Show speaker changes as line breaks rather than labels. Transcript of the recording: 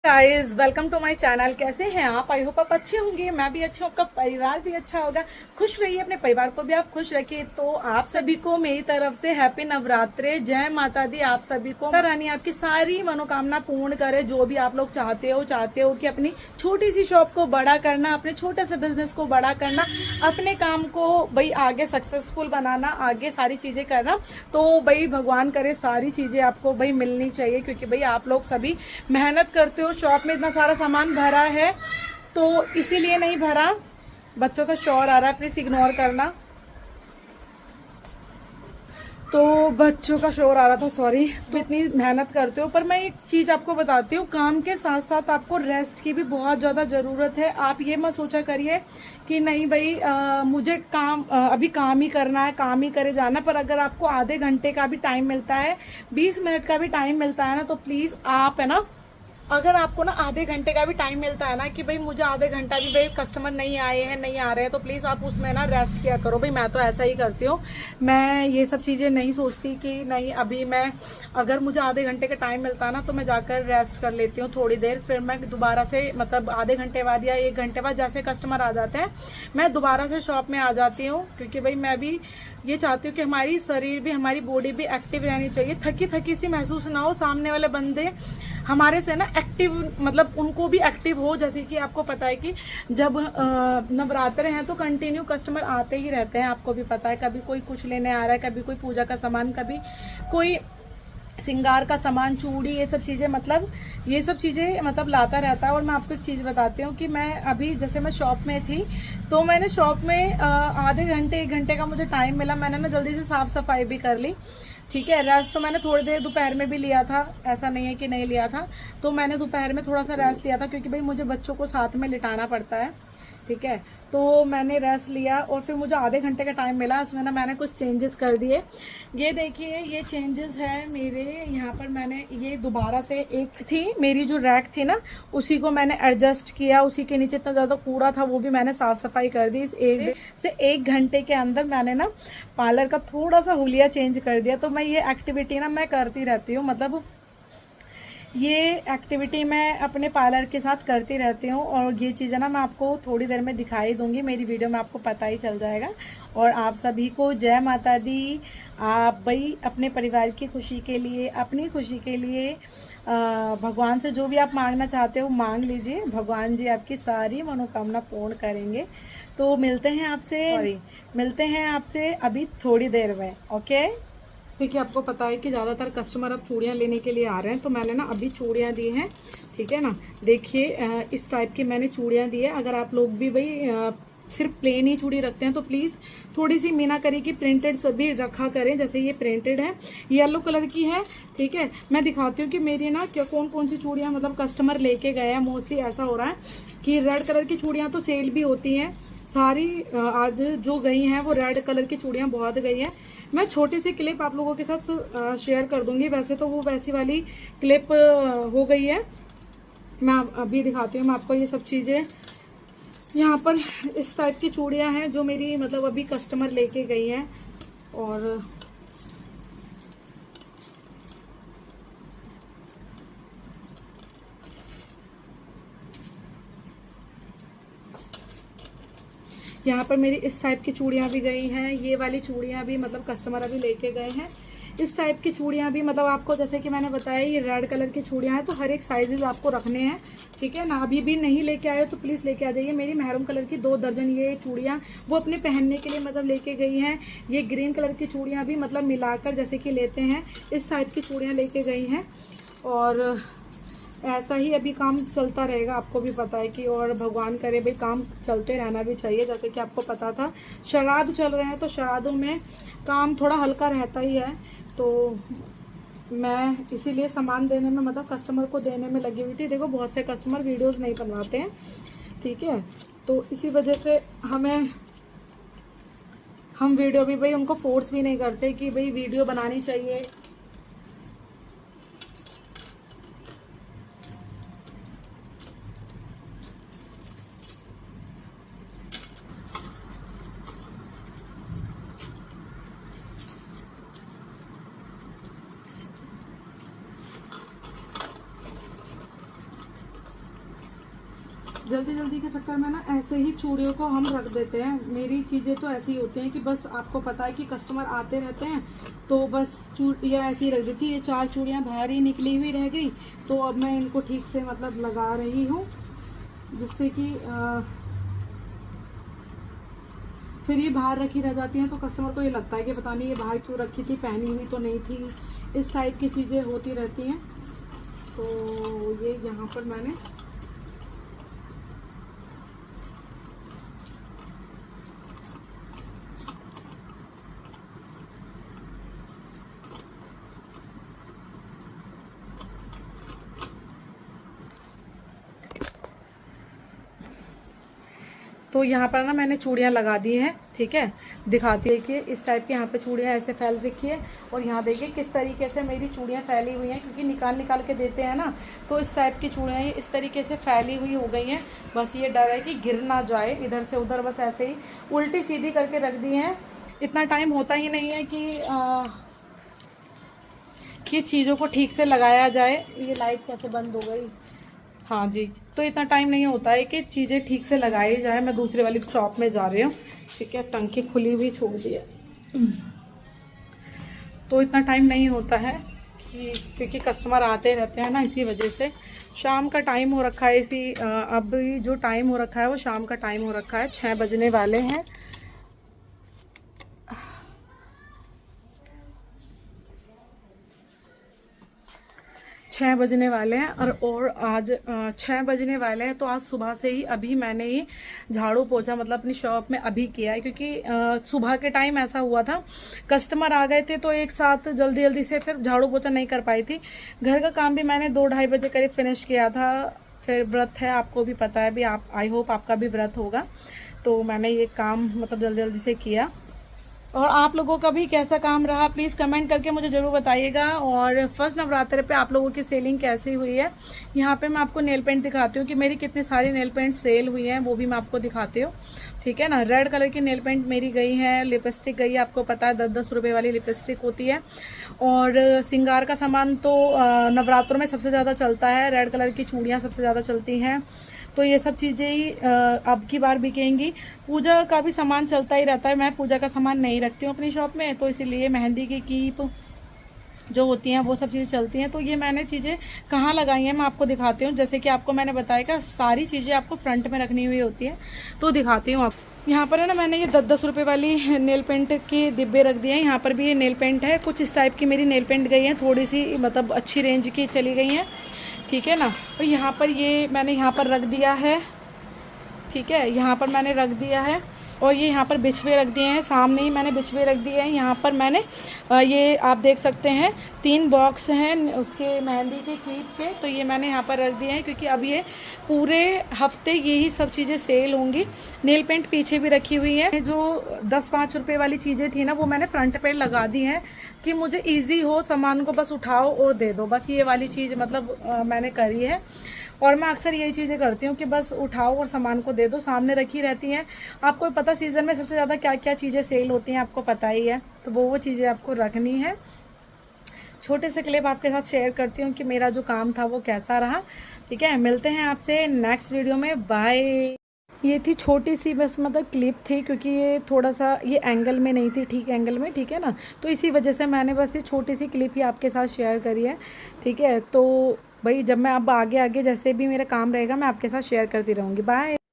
Guys welcome to my channel. कैसे हैं आप? आई होप आप अच्छे होंगे, मैं भी अच्छा हूँ, आपका परिवार भी अच्छा होगा। खुश रहिए, अपने परिवार को भी आप खुश रखिए। तो आप सभी को मेरी तरफ से हैप्पी नवरात्रे, जय माता दी। आप सभी को माता रानी आपकी सारी मनोकामना पूर्ण करे। जो भी आप लोग चाहते हो कि अपनी छोटी सी शॉप को बड़ा करना, अपने छोटे से बिजनेस को बड़ा करना, अपने काम को भाई आगे सक्सेसफुल बनाना, आगे सारी चीजें करना, तो भाई भगवान करे सारी चीजें आपको भाई मिलनी चाहिए। क्योंकि भाई आप लोग सभी मेहनत करते हो, शॉप में इतना सारा सामान भरा है तो इसीलिए नहीं भरा। बच्चों का शोर आ रहा है, प्लीज इग्नोर करना। तो बच्चों का शोर आ रहा था, सॉरी। तो इतनी मेहनत करते हो, पर मैं एक चीज आपको बताती हूँ, काम के साथ साथ आपको रेस्ट की भी बहुत ज्यादा जरूरत है। आप ये मत सोचा करिए कि नहीं भाई मुझे अभी काम ही करना है, काम ही करे जाना। पर अगर आपको आधे घंटे का भी टाइम मिलता है, 20 मिनट का भी टाइम मिलता है ना, तो प्लीज आप है ना, अगर आपको ना आधे घंटे का भी टाइम मिलता है ना कि भाई मुझे आधे घंटा भी भाई कस्टमर नहीं आए हैं, नहीं आ रहे हैं, तो प्लीज आप उसमें ना रेस्ट किया करो। भाई मैं तो ऐसा ही करती हूँ। मैं ये सब चीजें नहीं सोचती कि नहीं अभी मैं, अगर मुझे आधे घंटे का टाइम मिलता है ना तो मैं जाकर रेस्ट कर लेती हूँ थोड़ी देर। फिर मैं दोबारा से मतलब आधे घंटे बाद या 1 घंटे बाद जैसे कस्टमर आ जाते हैं, मैं दोबारा से शॉप में आ जाती हूँ। क्योंकि भाई मैं भी ये चाहती हूँ कि हमारी शरीर भी, हमारी बॉडी भी एक्टिव रहनी चाहिए। थकी थकी सी महसूस ना हो, सामने वाले बंदे हमारे से ना एक्टिव, मतलब उनको भी एक्टिव हो। जैसे कि आपको पता है कि जब नवरात्र हैं तो कंटिन्यू कस्टमर आते ही रहते हैं, आपको भी पता है। कभी कोई कुछ लेने आ रहा है, कभी कोई पूजा का सामान, कभी कोई सिंगार का सामान, चूड़ी, ये सब चीजें, मतलब ये सब चीजें मतलब लाता रहता है। और मैं आपको एक चीज बताती हूँ कि मैं अभी जैसे मैं शॉप में थी, तो मैंने शॉप में आधे घंटे 1 घंटे का मुझे टाइम मिला, मैंने ना जल्दी से साफ सफाई भी कर ली। ठीक है, रेस्ट तो मैंने थोड़ी देर दोपहर में भी लिया था, ऐसा नहीं है कि नहीं लिया था। तो मैंने दोपहर में थोड़ा सा रेस्ट लिया था, क्योंकि भाई मुझे बच्चों को साथ में लिटाना पड़ता है। ठीक है, तो मैंने रेस्ट लिया और फिर मुझे आधे घंटे का टाइम मिला। उसमें ना मैंने कुछ चेंजेस कर दिए। ये देखिए, ये चेंजेस है मेरे यहाँ पर। मैंने ये दोबारा से, एक थी मेरी जो रैक थी ना, उसी को मैंने एडजस्ट किया। उसी के नीचे इतना ज्यादा कूड़ा था, वो भी मैंने साफ सफाई कर दी। इस 1 घंटे के अंदर मैंने ना पार्लर का थोड़ा सा हुलिया चेंज कर दिया। तो मैं ये एक्टिविटी ना मैं करती रहती हूँ, मतलब ये एक्टिविटी मैं अपने पार्लर के साथ करती रहती हूँ। और ये चीज़ें ना मैं आपको थोड़ी देर में दिखाई दूंगी, मेरी वीडियो में आपको पता ही चल जाएगा। और आप सभी को जय माता दी। आप भाई अपने परिवार की खुशी के लिए, अपनी खुशी के लिए भगवान से जो भी आप मांगना चाहते हो मांग लीजिए, भगवान जी आपकी सारी मनोकामना पूर्ण करेंगे। तो मिलते हैं आपसे अभी थोड़ी देर में। ओके, देखिए आपको पता है कि ज़्यादातर कस्टमर अब चूड़ियाँ लेने के लिए आ रहे हैं, तो मैंने ना अभी चूड़ियाँ दी हैं। ठीक है ना, देखिए इस टाइप की मैंने चूड़ियाँ दी है। अगर आप लोग भी भाई सिर्फ प्लेन ही चूड़ी रखते हैं तो प्लीज़ थोड़ी सी मीनाकरी की प्रिंटेड सभी रखा करें। जैसे ये प्रिंटेड है, येलो कलर की है। ठीक है, मैं दिखाती हूँ कि मेरी ना क्या कौन कौन सी चूड़ियाँ मतलब कस्टमर लेके गए हैं। मोस्टली ऐसा हो रहा है कि रेड कलर की चूड़ियाँ तो सेल भी होती हैं सारी। आज जो गई हैं वो रेड कलर की चूड़ियाँ बहुत गई हैं। मैं छोटी सी क्लिप आप लोगों के साथ शेयर कर दूंगी। वैसे तो वो वैसी वाली क्लिप हो गई है। मैं अभी दिखाती हूँ मैं आपको ये सब चीज़ें। यहाँ पर इस टाइप की चूड़ियाँ हैं जो मेरी मतलब अभी कस्टमर लेके गई हैं। और यहाँ पर मेरी इस टाइप की चूड़ियाँ भी गई हैं। ये वाली चूड़ियाँ भी मतलब कस्टमर अभी लेके गए हैं। इस टाइप की चूड़ियाँ भी मतलब आपको, जैसे कि मैंने बताया, ये रेड कलर की चूड़ियाँ हैं, तो हर एक साइजेस आपको रखने हैं। ठीक है ना, अभी भी नहीं लेके आए तो प्लीज़ लेके आ जाइए। मेरी मैरून कलर की 2 दर्जन ये चूड़ियाँ वो अपने पहनने के लिए मतलब लेके गई हैं। ये ग्रीन कलर की चूड़ियाँ भी मतलब मिलाकर जैसे कि लेते हैं, इस टाइप की चूड़ियाँ लेके गई हैं। और ऐसा ही अभी काम चलता रहेगा, आपको भी पता है कि। और भगवान करे भाई काम चलते रहना भी चाहिए। जैसे कि आपको पता था श्राद्ध चल रहे हैं, तो श्राद्धों में काम थोड़ा हल्का रहता ही है। तो मैं इसीलिए सामान देने में, मतलब कस्टमर को देने में लगी हुई थी। देखो बहुत से कस्टमर वीडियोस नहीं बनवाते हैं, ठीक है, तो इसी वजह से हम वीडियो भी भाई उनको फोर्स भी नहीं करते कि भाई वीडियो बनानी चाहिए। जल्दी जल्दी के चक्कर में ना ऐसे ही चूड़ियों को हम रख देते हैं। मेरी चीज़ें तो ऐसी ही होती हैं कि बस आपको पता है कि कस्टमर आते रहते हैं तो बस चूड़ियाँ ऐसी ही रख देती। ये 4 चूड़ियाँ बाहर ही निकली हुई रह गई, तो अब मैं इनको ठीक से मतलब लगा रही हूँ, जिससे कि फिर ये बाहर रखी रह जाती हैं तो कस्टमर को ये लगता है कि पता नहीं ये बाहर क्यों रखी थी, पहनी हुई तो नहीं थी। इस टाइप की चीज़ें होती रहती हैं। तो ये यहाँ पर मैंने तो यहाँ पर ना मैंने चूड़ियाँ लगा दी हैं। ठीक है, दिखाती है कि इस टाइप की यहाँ पे चूड़ियाँ ऐसे फैल रखी है, और यहाँ देखिए किस तरीके से मेरी चूड़ियाँ फैली हुई हैं, क्योंकि निकाल के देते हैं ना, तो इस टाइप की चूड़ियाँ ये इस तरीके से फैली हुई हो गई हैं। बस ये डर है कि गिर ना जाए इधर से उधर, बस ऐसे ही उल्टी सीधी करके रख दी हैं। इतना टाइम होता ही नहीं है कि चीज़ों को ठीक से लगाया जाए। ये लाइट कैसे बंद हो गई? हाँ जी, तो इतना टाइम नहीं होता है कि चीज़ें ठीक से लगाई जाए। मैं दूसरे वाली शॉप में जा रही हूँ। ठीक है, टंकी खुली हुई छोड़ दी है, तो इतना टाइम नहीं होता है क्योंकि कस्टमर आते रहते हैं ना, इसी वजह से। शाम का टाइम हो रखा है, अब जो टाइम हो रखा है वो शाम का टाइम हो रखा है, 6 बजने वाले हैं। 6 बजने वाले हैं और आज 6 बजने वाले हैं। तो आज सुबह से ही अभी मैंने ही झाड़ू पोछा मतलब अपनी शॉप में अभी किया है, क्योंकि सुबह के टाइम ऐसा हुआ था, कस्टमर आ गए थे तो एक साथ जल्दी जल्दी से फिर झाड़ू पोछा नहीं कर पाई थी। घर का काम भी मैंने 2-2:30 बजे करीब फिनिश किया था। फिर व्रत है, आपको भी पता है भी, आप आई होप आपका भी व्रत होगा, तो मैंने ये काम मतलब जल्दी जल्दी से किया। और आप लोगों का भी कैसा काम रहा प्लीज़ कमेंट करके मुझे ज़रूर बताइएगा। और फर्स्ट नवरात्र पे आप लोगों की सेलिंग कैसी हुई है। यहाँ पे मैं आपको नेल पेंट दिखाती हूँ कि मेरी कितनी सारी नेल पेंट सेल हुई हैं, वो भी मैं आपको दिखाती हूँ। ठीक है ना, रेड कलर की नेल पेंट मेरी गई है, लिपस्टिक गई है, आपको पता है 10-10 रुपये वाली लिपस्टिक होती है। और सिंगार का सामान तो नवरात्रों में सबसे ज़्यादा चलता है, रेड कलर की चूड़ियाँ सबसे ज़्यादा चलती हैं, तो ये सब चीज़ें ही अब की बार बिकेंगी। पूजा का भी सामान चलता ही रहता है, मैं पूजा का सामान नहीं रखती हूँ अपनी शॉप में, तो इसीलिए मेहंदी की कीप जो होती हैं वो सब चीज़ें चलती हैं। तो ये मैंने चीज़ें कहाँ लगाई हैं मैं आपको दिखाती हूँ। जैसे कि आपको मैंने बताया कि सारी चीज़ें आपको फ्रंट में रखनी हुई होती है, तो दिखाती हूँ आप। यहाँ पर है ना, मैंने ये 10-10 रुपये वाली नेल पेंट के डिब्बे रख दिए हैं। यहाँ पर भी ये नेल पेंट है, कुछ इस टाइप की मेरी नेल पेंट गई हैं, थोड़ी सी मतलब अच्छी रेंज की चली गई हैं। ठीक है ना, और यहाँ पर ये मैंने यहाँ पर रख दिया है। ठीक है, यहाँ पर मैंने रख दिया है, और ये यहाँ पर बिछवे रख दिए हैं, सामने ही मैंने बिछवे रख दिए हैं। यहाँ पर मैंने ये आप देख सकते हैं 3 बॉक्स हैं उसके मेहंदी के क्लिप के, तो ये मैंने यहाँ पर रख दिए हैं, क्योंकि अब ये पूरे हफ्ते यही सब चीज़ें सेल होंगी। नेल पेंट पीछे भी रखी हुई है, जो 10-5 रुपये वाली चीज़ें थी ना वो मैंने फ्रंट पे लगा दी हैं कि मुझे ईजी हो, सामान को बस उठाओ और दे दो, बस ये वाली चीज़ मतलब मैंने करी है। और मैं अक्सर यही चीज़ें करती हूँ कि बस उठाओ और सामान को दे दो, सामने रखी रहती हैं। आपको पता सीज़न में सबसे ज़्यादा क्या क्या चीज़ें सेल होती हैं आपको पता ही है, तो वो चीज़ें आपको रखनी है। छोटे से क्लिप आपके साथ शेयर करती हूँ कि मेरा जो काम था वो कैसा रहा। ठीक है, मिलते हैं आपसे नेक्स्ट वीडियो में, बाय। ये थी छोटी सी बस मतलब क्लिप थी, क्योंकि ये थोड़ा सा ये एंगल में नहीं थी, ठीक एंगल में, ठीक है ना, तो इसी वजह से मैंने बस ये छोटी सी क्लिप ही आपके साथ शेयर करी है। ठीक है, तो भाई जब मैं अब आगे आगे जैसे भी मेरा काम रहेगा मैं आपके साथ शेयर करती रहूँगी। बाय।